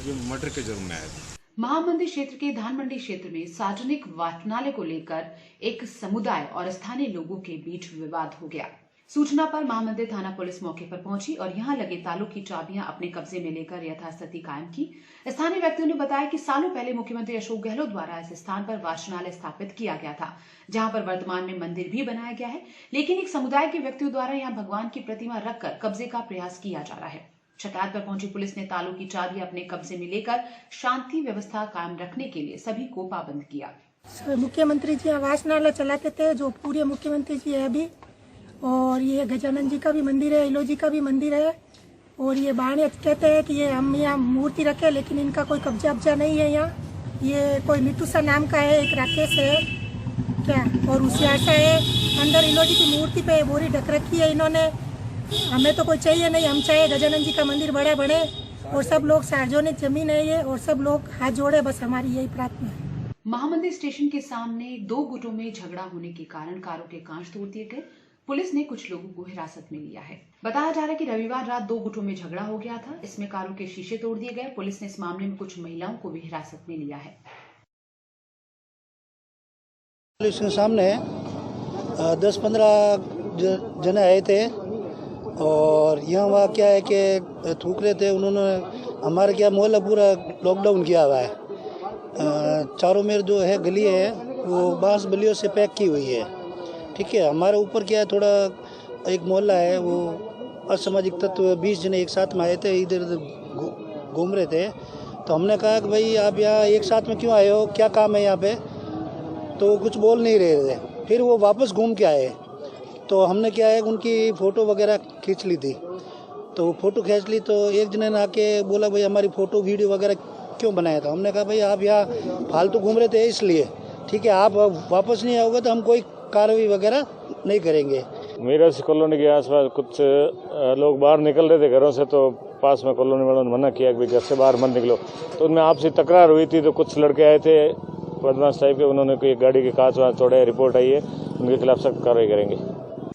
ये मर्डर के जुर्म में आया था। महामंडी क्षेत्र के धानमंडी क्षेत्र में सार्वजनिक वाचनालय को लेकर एक समुदाय और स्थानीय लोगों के बीच विवाद हो गया। सूचना पर महामंदिर थाना पुलिस मौके पर पहुंची और यहां लगे तालों की चाबियां अपने कब्जे में लेकर यथास्थिति कायम की। स्थानीय व्यक्तियों ने बताया कि सालों पहले मुख्यमंत्री अशोक गहलोत द्वारा इस स्थान पर वाचनालय स्थापित किया गया था, जहां पर वर्तमान में मंदिर भी बनाया गया है, लेकिन एक समुदाय के व्यक्तियों द्वारा यहां भगवान की प्रतिमा रखकर कब्जे का प्रयास किया जा रहा है। शिकायत पर पहुंची पुलिस ने तालों की चाबी अपने कब्जे में लेकर शांति व्यवस्था कायम रखने के लिए सभी को पाबंद किया। मुख्यमंत्री जी वाचनालय चलाते थे, जो पूरे मुख्यमंत्री जी है अभी, और ये गजानन जी का भी मंदिर है, इलो जी का भी मंदिर है, और ये बाणे कहते हैं कि ये हम यहाँ मूर्ति रखे, लेकिन इनका कोई कब्जा अब्जा नहीं है यहाँ। ये कोई मिट्टू सा नाम का है, एक राकेश है क्या, और उसी आशा है अंदर इलो जी की मूर्ति पे बोरी ढक रखी है इन्होंने। हमें तो कोई चाहिए नहीं, हम चाहे गजानन जी का मंदिर बड़े बड़े और सब लोग सार्वजनिक जमीन है ये, और सब लोग हाथ जोड़े, बस हमारी यही प्रार्थना है। महामंदिर स्टेशन के सामने 2 गुटों में झगड़ा होने के कारण कारों के कांच तोड़ दिए गए। पुलिस ने कुछ लोगों को हिरासत में लिया है। बताया जा रहा है कि रविवार रात 2 गुटों में झगड़ा हो गया था, इसमें कारों के शीशे तोड़ दिए गए। पुलिस ने इस मामले में कुछ महिलाओं को भी हिरासत में लिया है। पुलिस के सामने 10-15 जने आए थे, और यहाँ वहाँ क्या है कि थूक रहे थे उन्होंने। हमारे क्या मोहल्ला पूरा लॉकडाउन किया हुआ है, चारों मेर जो है गली है वो बांस बलियों से पैक की हुई है, ठीक है। हमारे ऊपर क्या है, थोड़ा एक मोहल्ला है, वो असामाजिक तत्व 20 जने एक साथ में आए थे, इधर उधर घूम रहे थे। तो हमने कहा कि भाई आप यहाँ एक साथ में क्यों आए हो, क्या काम है यहाँ पे, तो कुछ बोल नहीं रहे थे। फिर वो वापस घूम के आए, तो हमने क्या है उनकी फ़ोटो वगैरह खींच ली थी। तो फ़ोटो खींच ली तो एक जने ने आके बोला भाई हमारी फ़ोटो वीडियो वगैरह क्यों बनाया था। हमने कहा भाई आप यहाँ फालतू घूम रहे थे इसलिए, ठीक है, आप वापस नहीं आओगे तो हम कोई कार्रवाई वगैरह नहीं करेंगे। मेरा कॉलोनी के आसपास कुछ लोग बाहर निकल रहे थे घरों से, तो पास में कॉलोनी वालों ने मना किया कि घर से बाहर मत निकलो। तो उनमें आपसी तकरार हुई थी, तो कुछ लड़के आए थे बदमाश टाइप के, उन्होंने कोई गाड़ी के कांच वाँच तोड़े, रिपोर्ट आई है, उनके खिलाफ सख्त कार्रवाई करेंगे।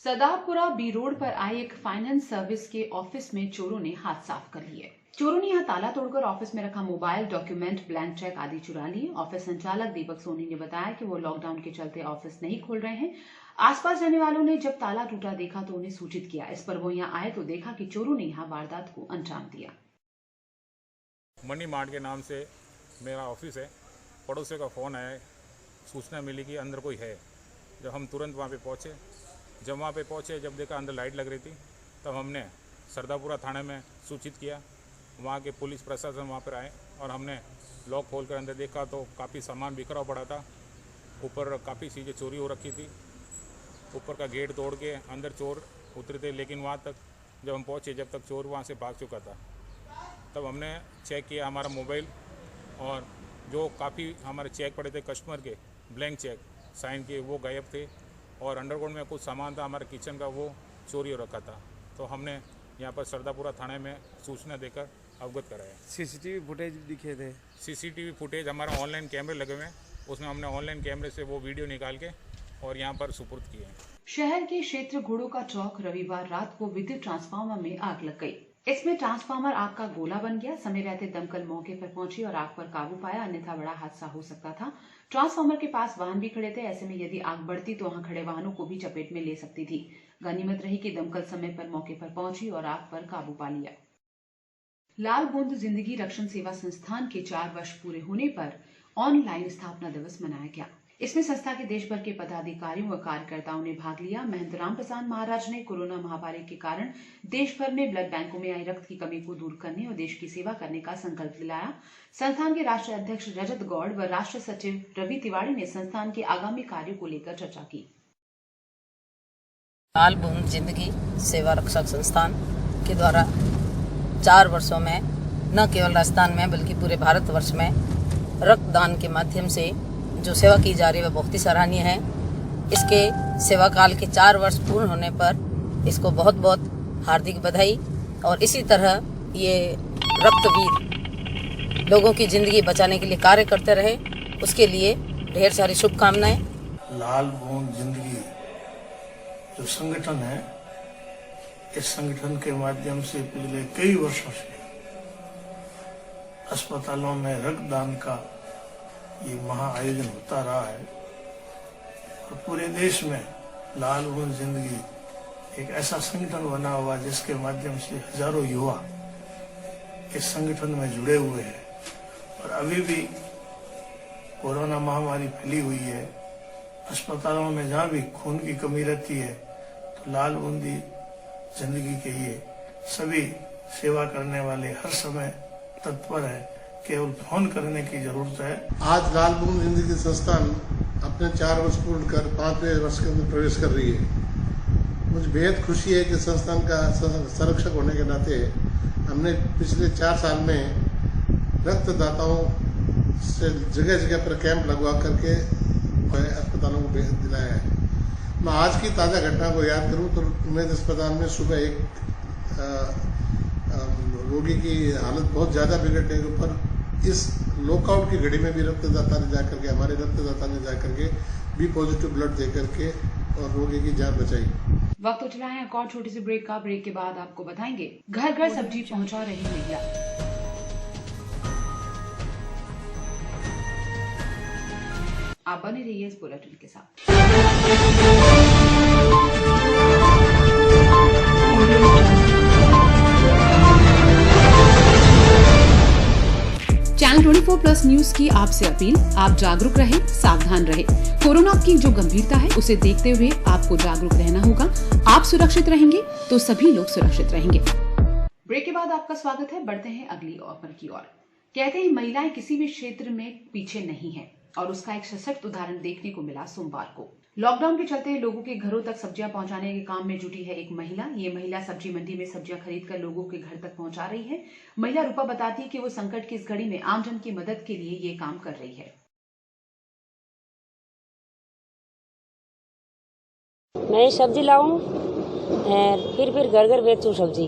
सरदारपुरा बी रोड पर आए एक फाइनेंस सर्विस के ऑफिस में चोरों ने हाथ साफ कर लिए। चोरों ने यहां ताला तोड़कर ऑफिस में रखा मोबाइल, डॉक्यूमेंट, ब्लैंक चेक आदि चुरा लिए। ऑफिस संचालक दीपक सोनी ने बताया कि वो लॉकडाउन के चलते ऑफिस नहीं खोल रहे हैं। आसपास रहने वालों ने जब ताला टूटा देखा तो उन्हें सूचित किया। इस पर वो यहां आए तो देखा कि चोरों ने यहां वारदात को अंजाम दिया। मनी मार्ट के नाम से मेरा ऑफिस है। पड़ोसियों का फ़ोन आया, सूचना मिली कि अंदर कोई है। जब हम तुरंत वहाँ पे पहुँचे, जब देखा अंदर लाइट लग रही थी, तब हमने सरदारपुरा थाने में सूचित किया। वहाँ के पुलिस प्रशासन वहाँ पर आए और हमने लॉक खोल कर अंदर देखा तो काफ़ी सामान बिखरा पड़ा था। ऊपर काफ़ी चीज़ें चोरी हो रखी थी। ऊपर का गेट तोड़ के अंदर चोर उतरे थे, लेकिन वहाँ तक जब हम पहुँचे, जब तक चोर वहाँ से भाग चुका था। तब हमने चेक किया, हमारा मोबाइल और जो काफ़ी हमारे चेक पड़े थे कस्टमर के, ब्लैंक चेक साइन के, वो गायब थे। और अंडरग्राउंड में कुछ सामान था हमारे किचन का, वो चोरी हो रखा था। तो हमने यहाँ पर सरदारपुरा थाने में सूचना देकर अवगत कराया। सीसीटीवी फुटेज दिखे थे? सीसीटीवी फुटेज हमारा ऑनलाइन कैमरे लगे हुए हैं, उसमें हमने ऑनलाइन कैमरे से वो वीडियो निकाल के और यहाँ पर सुपुर्द किए हैं। शहर के क्षेत्र घोड़ों का चौक रविवार रात को विद्युत ट्रांसफार्मर में आग लग गई। इसमें ट्रांसफार्मर आग का गोला बन गया। समय रहते दमकल मौके पर पहुंची और आग पर काबू पाया, अन्यथा बड़ा हादसा हो सकता था। ट्रांसफार्मर के पास वाहन भी खड़े थे, ऐसे में यदि आग बढ़ती तो वहां खड़े वाहनों को भी चपेट में ले सकती थी। गनीमत रही कि दमकल समय पर मौके पर पहुंची और आग पर काबू पा लिया। लाल बूंद जिंदगी रक्षण सेवा संस्थान के 4 वर्ष पूरे होने पर ऑनलाइन स्थापना दिवस मनाया गया। इसमें संस्था के देश भर के पदाधिकारियों व कार्यकर्ताओं ने भाग लिया। महंत राम प्रसाद महाराज ने कोरोना महामारी के कारण देश भर में ब्लड बैंकों में आई रक्त की कमी को दूर करने और देश की सेवा करने का संकल्प दिलाया। संस्थान के राष्ट्रीय अध्यक्ष रजत गौड़ व राष्ट्रीय सचिव रवि तिवारी ने संस्थान के आगामी कार्यों को लेकर चर्चा की। लाल बूंद जिंदगी सेवा रक्षक संस्थान के द्वारा 4 वर्षों में न केवल राजस्थान में बल्कि पूरे भारतवर्ष में रक्तदान के माध्यम से जो सेवा की जा रही है वह बहुत ही सराहनीय है। इसके सेवा काल के 4 वर्ष पूर्ण होने पर इसको बहुत बहुत हार्दिक बधाई और इसी तरह ये रक्तवीर लोगों की जिंदगी बचाने के लिए कार्य करते रहे, उसके लिए ढेर सारी शुभकामनाएं। लाल बूंद जिंदगी जो संगठन है, इस संगठन के माध्यम से पिछले कई वर्षों से अस्पतालों में रक्तदान का ये महा आयोजन होता रहा है और पूरे देश में लाल बूंद जिंदगी एक ऐसा संगठन बना हुआ जिसके माध्यम से हजारों युवा इस संगठन में जुड़े हुए हैं। और अभी भी कोरोना महामारी फैली हुई है, अस्पतालों में जहाँ भी खून की कमी रहती है तो लाल बूंदी जिंदगी के ये सभी सेवा करने वाले हर समय तत्पर है, केवल फोन करने की जरूरत है। आज लाल बूंद जिंदगी संस्थान अपने 4 वर्ष पूर्ण कर 5वें वर्ष के अंदर प्रवेश कर रही है। मुझे बेहद खुशी है कि संस्थान का संरक्षक होने के नाते हमने पिछले 4 साल में रक्तदाताओं से जगह जगह पर कैंप लगवा करके अस्पतालों को बेहद दिलाया है। मैं आज की ताज़ा घटना को याद करूं तो उम्मेद अस्पताल में सुबह एक रोगी की हालत बहुत ज़्यादा बिगड़ने के ऊपर इस लॉकआउट की घड़ी में भी रक्तदाता ने जाकर के हमारे रक्तदाता ने जाकर के बी पॉजिटिव ब्लड दे करके और रोगी की जान बचाई। वक्त उठ रहा है एक और छोटी सी ब्रेक का। ब्रेक के बाद आपको बताएंगे घर घर सब्जी पहुंचा रही महिला। आप बने रहिए इस बुलेटिन के साथ। चैनल 24+ न्यूज की आपसे अपील, आप जागरूक रहे, सावधान रहे। कोरोना की जो गंभीरता है उसे देखते हुए आपको जागरूक रहना होगा। आप सुरक्षित रहेंगे तो सभी लोग सुरक्षित रहेंगे। ब्रेक के बाद आपका स्वागत है। बढ़ते हैं अगली खबर की ओर। कहते हैं महिलाएं किसी भी क्षेत्र में पीछे नहीं है और उसका एक सशक्त उदाहरण देखने को मिला सोमवार को। लॉकडाउन के चलते लोगों के घरों तक सब्जियां पहुंचाने के काम में जुटी है एक महिला। ये महिला सब्जी मंडी में सब्जियां खरीदकर लोगों के घर तक पहुंचा रही है। महिला रूपा बताती है कि वो संकट की इस घड़ी में आमजन की मदद के लिए ये काम कर रही है। मैं सब्जी लाऊं फिर घर घर बेचूं सब्जी।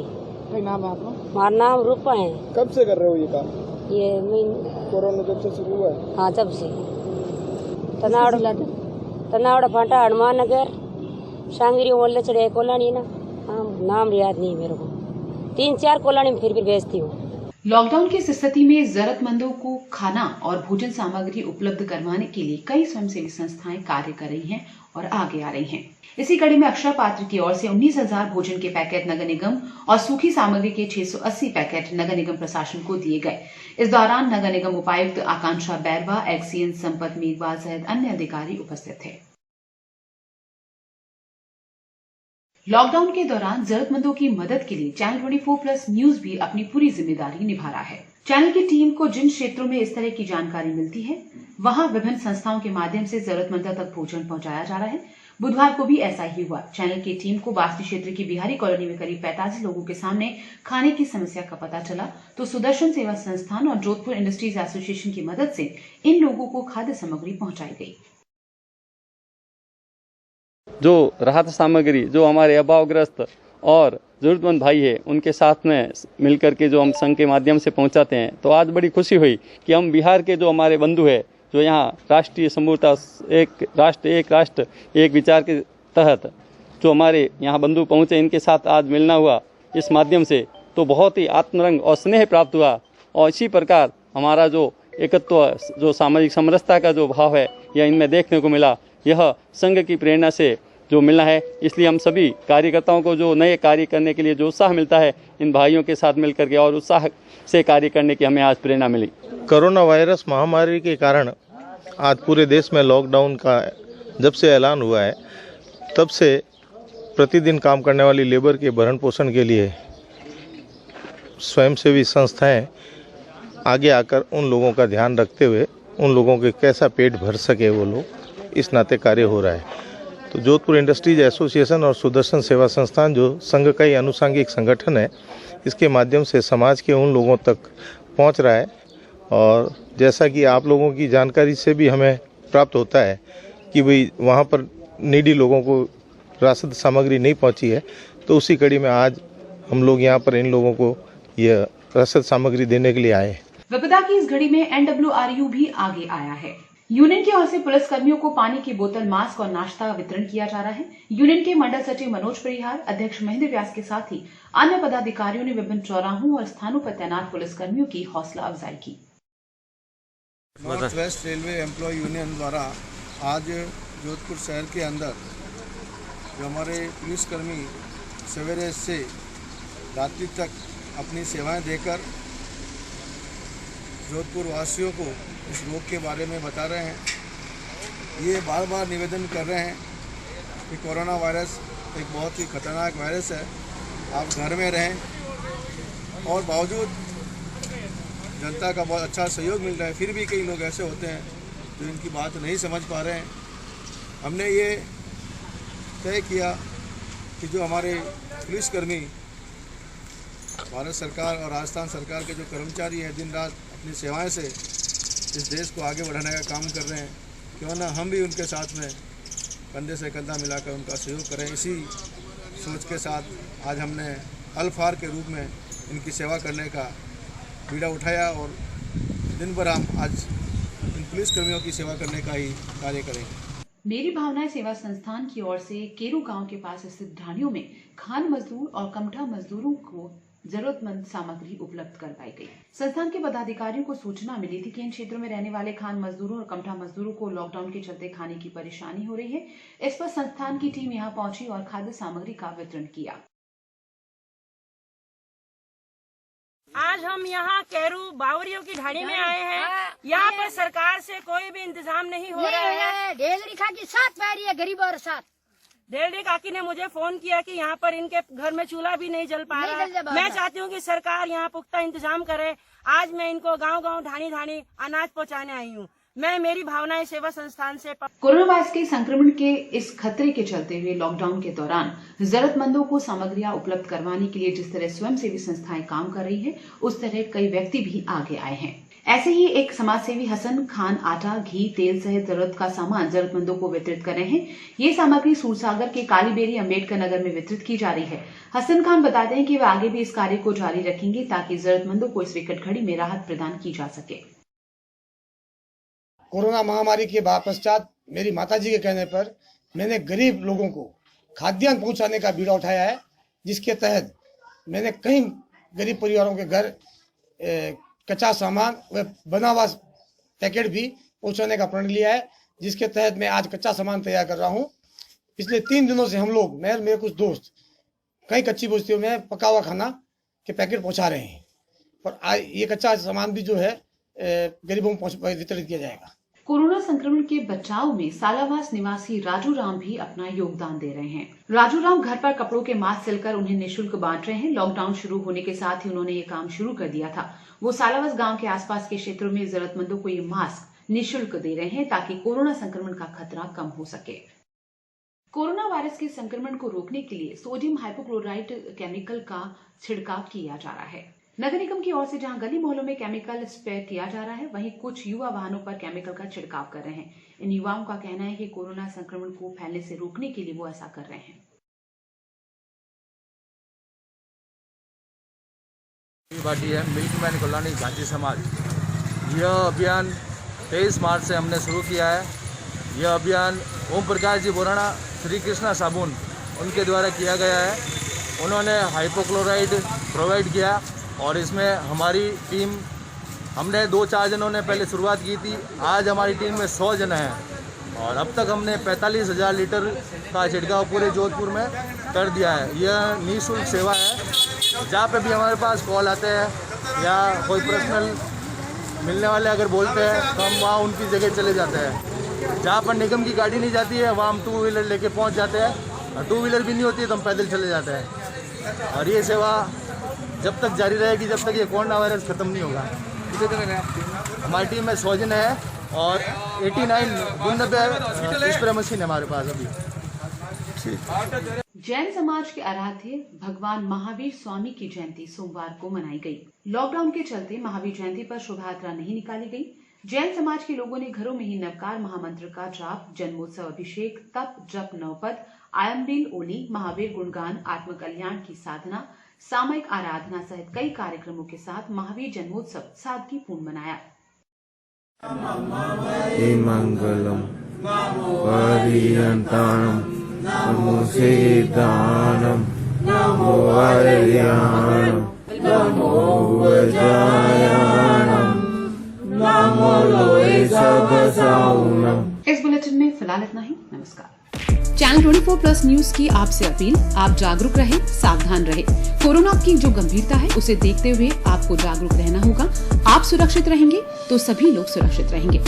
नाम है आपका? हमारा नाम रूपा है। कब से कर रहे हो ये काम? ये कोरोना जब से शुरू हुआ है? हाँ, तब से। तनावड़ा फाटा हनुमान नगर शांगिरी मोहल्ले चढ़े कोलानी ना, हाँ नाम याद नहीं मेरे को। 3-4 कोलानी में फिर भी बेचती हूँ। लॉकडाउन की इस स्थिति में जरूरतमंदों को खाना और भोजन सामग्री उपलब्ध करवाने के लिए कई स्वयंसेवी संस्थाएं कार्य कर रही हैं और आगे आ रही हैं। इसी कड़ी में अक्षय पात्र की ओर से 19,000 भोजन के पैकेट नगर निगम और सूखी सामग्री के 680 पैकेट नगर निगम प्रशासन को दिए गए। इस दौरान नगर निगम उपायुक्त आकांक्षा बैरवा, एक्सीएन संपत मेघवाल सहित अन्य अधिकारी उपस्थित थे। लॉकडाउन के दौरान जरूरतमंदों की मदद के लिए चैनल 24+ न्यूज भी अपनी पूरी जिम्मेदारी निभा रहा है। चैनल की टीम को जिन क्षेत्रों में इस तरह की जानकारी मिलती है, वहां विभिन्न संस्थाओं के माध्यम से जरूरतमंदों तक भोजन पहुंचाया जा रहा है। बुधवार को भी ऐसा ही हुआ। चैनल की टीम को बास्ती क्षेत्र की बिहारी कॉलोनी में करीब 45 लोगों के सामने खाने की समस्या का पता चला, तो सुदर्शन सेवा संस्थान और जोधपुर इंडस्ट्रीज एसोसिएशन की मदद से इन लोगों को खाद्य सामग्री पहुंचाई गई। जो राहत सामग्री जो हमारे अभावग्रस्त और जरूरतमंद भाई है उनके साथ में मिलकर के जो हम संघ के माध्यम से पहुंचाते हैं, तो आज बड़ी खुशी हुई कि हम बिहार के जो हमारे बंधु है, जो यहाँ राष्ट्रीय समूहता एक राष्ट्र एक विचार के तहत जो हमारे यहाँ बंधु पहुँचे, इनके साथ आज मिलना हुआ इस माध्यम से, तो बहुत ही आत्मरंग और स्नेह प्राप्त हुआ। और इसी प्रकार हमारा जो एकत्व, जो सामाजिक समरसता का जो भाव है, यह इनमें देखने को मिला। यह संघ की प्रेरणा से जो मिलना है, इसलिए हम सभी कार्यकर्ताओं को जो नए कार्य करने के लिए जो उत्साह मिलता है, इन भाइयों के साथ मिलकर के और उत्साह से कार्य करने की हमें आज प्रेरणा मिली। कोरोना वायरस महामारी के कारण आज पूरे देश में लॉकडाउन का जब से ऐलान हुआ है, तब से प्रतिदिन काम करने वाली लेबर के भरण पोषण के लिए स्वयंसेवी संस्थाएं आगे आकर उन लोगों का ध्यान रखते हुए उन लोगों के कैसा पेट भर सके वो लोग, इस नाते कार्य हो रहा है। तो जोधपुर इंडस्ट्रीज एसोसिएशन और सुदर्शन सेवा संस्थान जो संघ का ही अनुषंगिक संगठन है, इसके माध्यम से समाज के उन लोगों तक पहुंच रहा है। और जैसा कि आप लोगों की जानकारी से भी हमें प्राप्त होता है कि भाई वहाँ पर नीडी लोगों को राशन सामग्री नहीं पहुँची है, तो उसी कड़ी में आज हम लोग यहाँ पर इन लोगों को यह राशन सामग्री देने के लिए आए हैं। विपदा की इस घड़ी में NWRU भी आगे आया है। यूनियन की ओर से पुलिस कर्मियों को पानी की बोतल, मास्क और नाश्ता वितरण किया जा रहा है। यूनियन के मंडल सचिव मनोज परिहार, अध्यक्ष महेंद्र व्यास के साथ ही अन्य पदाधिकारियों ने विभिन्न चौराहों और स्थानों पर तैनात पुलिस कर्मियों की हौसला अफजाई की। North west railway employee union द्वारा आज जोधपुर शहर के अंदर जो हमारे पुलिसकर्मी सवेरे से रात्रि तक अपनी सेवाएं देकर जोधपुर वासियों को इस रोग के बारे में बता रहे हैं, ये बार बार निवेदन कर रहे हैं कि कोरोना वायरस एक बहुत ही खतरनाक वायरस है, आप घर में रहें। और बावजूद जनता का बहुत अच्छा सहयोग मिल रहा है, फिर भी कई लोग ऐसे होते हैं जो इनकी बात नहीं समझ पा रहे हैं। हमने ये तय किया कि जो हमारे पुलिसकर्मी भारत सरकार और राजस्थान सरकार के जो कर्मचारी हैं, दिन रात अपनी सेवाएं से इस देश को आगे बढ़ाने का काम कर रहे हैं, क्यों ना हम भी उनके साथ में कंधे से कंधा मिलाकर उनका सहयोग करें। इसी सोच के साथ आज हमने अल्फार के रूप में इनकी सेवा करने का बीड़ा उठाया और दिन भर हम आज इन पुलिसकर्मियों की सेवा करने का ही कार्य करेंगे। मेरी भावनाएं सेवा संस्थान की ओर से केरू गांव के पास स्थित ढाणियों में खान मजदूर और कमठा मजदूरों को जरूरतमंद सामग्री उपलब्ध करवाई गई। संस्थान के पदाधिकारियों को सूचना मिली थी कि इन क्षेत्रों में रहने वाले खान मजदूरों और कमठा मजदूरों को लॉकडाउन के चलते खाने की परेशानी हो रही है। इस पर संस्थान की टीम यहां पहुंची और खाद्य सामग्री का वितरण किया। आज हम यहाँ केरू बावरियों की ढाणी में आए हैं। यहाँ पर सरकार से कोई भी इंतजाम नहीं हो रहा है। डेलरी काकी साथ में आ रही है, गरीब और साथ। डेलरी काकी ने मुझे फोन किया कि यहाँ पर इनके घर में चूल्हा भी नहीं जल पा रहा है। मैं चाहती हूँ कि सरकार यहाँ पुख्ता इंतजाम करे। आज मैं इनको गांव-गांव, ढाणी-ढाणी अनाज पहुँचाने आई हूँ। मैं मेरी भावनाएं सेवा संस्थान से कोरोना वायरस के संक्रमण के इस खतरे के चलते हुए लॉकडाउन के दौरान जरूरतमंदों को सामग्रियां उपलब्ध करवाने के लिए जिस तरह स्वयंसेवी संस्थाएं काम कर रही है, उस तरह कई व्यक्ति भी आगे आए हैं। ऐसे ही एक समाजसेवी हसन खान आटा, घी, तेल सहित जरूरत का सामान जरूरतमंदों को वितरित कर रहे हैं। ये सामग्री सूरसागर के कालीबेरी अम्बेडकर नगर में वितरित की जा रही है। हसन खान बताते हैं कि वे आगे भी इस कार्य को जारी रखेंगे ताकि जरूरतमंदों को इस विकट घड़ी में राहत प्रदान की जा सके। कोरोना महामारी के बाद पश्चात मेरी माताजी के कहने पर मैंने गरीब लोगों को खाद्यान्न पहुंचाने का बीड़ा उठाया है, जिसके तहत मैंने कई गरीब परिवारों के घर कच्चा सामान व बना हुआ पैकेट भी पहुंचाने का प्रण लिया है, जिसके तहत मैं आज कच्चा सामान तैयार कर रहा हूं। पिछले 3 दिनों से हम लोग, मैं और मेरे कुछ दोस्त, कई कच्ची बस्तियों में पका हुआ खाना के पैकेट पहुंचा रहे हैं, और आज ये कच्चा सामान भी जो है गरीबों को वितरित किया जाएगा। कोरोना संक्रमण के बचाव में सालावास निवासी राजू राम भी अपना योगदान दे रहे हैं। राजू राम घर पर कपड़ों के मास्क सिलकर उन्हें निःशुल्क बांट रहे हैं। लॉकडाउन शुरू होने के साथ ही उन्होंने ये काम शुरू कर दिया था। वो सालावास गांव के आसपास के क्षेत्रों में जरूरतमंदों को ये मास्क निःशुल्क दे रहे हैं, ताकि कोरोना संक्रमण का खतरा कम हो सके। कोरोना वायरस के संक्रमण को रोकने के लिए सोडियम हाइपोक्लोराइट केमिकल का छिड़काव किया जा रहा है। नगर निगम की ओर से जहां गली मोहल्लों में केमिकल स्प्रे किया जा रहा है, वहीं कुछ युवा वाहनों पर केमिकल का छिड़काव कर रहे हैं। इन युवाओं का कहना है कि कोरोना संक्रमण को फैलने से रोकने के लिए वो ऐसा कर रहे हैं। पार्टी है मिल्कमैन कल्याणी झांसी समाज। यह अभियान 23 मार्च से हमने शुरू किया है। यह अभियान ओम प्रकाश जी बोराना श्री कृष्णा साबुन उनके द्वारा किया गया है। उन्होंने हाइपोक्लोराइड प्रोवाइड किया और इसमें हमारी टीम, हमने 2-4 जनों ने पहले शुरुआत की थी। आज हमारी टीम में 100 जन हैं और अब तक हमने 45,000 लीटर का छिड़काव पूरे जोधपुर में कर दिया है। यह निःशुल्क सेवा है। जहाँ पे भी हमारे पास कॉल आते हैं या कोई पर्सनल मिलने वाले अगर बोलते हैं तो हम वहाँ उनकी जगह चले जाते हैं। जहाँ पर निगम की गाड़ी नहीं जाती है वहाँ हम 2 व्हीलर लेके पहुँच जाते हैं, और 2 व्हीलर भी नहीं होती है तो हम पैदल चले जाते हैं। और ये सेवा जब तक जारी रहेगी, जब तक ये कोरोना वायरस खत्म नहीं होगा। हमारी टीम में 100 जन है और 89 स्प्रे मशीन है हमारे पास अभी। जैन समाज के आराध्य भगवान महावीर स्वामी की जयंती सोमवार को मनाई गई। लॉकडाउन के चलते महावीर जयंती पर शोभा यात्रा नहीं निकाली गई। जैन समाज के लोगों ने घरों में ही नवकार महामंत्र का जाप, जन्मोत्सव अभिषेक, तप, जप, नवपद, आयम्बील ओली, महावीर गुणगान, आत्म कल्याण की साधना, सामूहिक आराधना सहित कई कार्यक्रमों के साथ महावीर जन्मोत्सव सादगीपूर्ण मनाया। मंगलम परियंताणम नमो सिद्धानम नमो आर्याणम नमो वज्रायणम नमो लोहे सबसाउनम। इस बुलेटिन में फिलहाल इतना ही। नमस्कार। चैनल 24+ न्यूज की आपसे अपील, आप जागरूक रहें, सावधान रहें। कोरोना की जो गंभीरता है उसे देखते हुए आपको जागरूक रहना होगा। आप सुरक्षित रहेंगे तो सभी लोग सुरक्षित रहेंगे।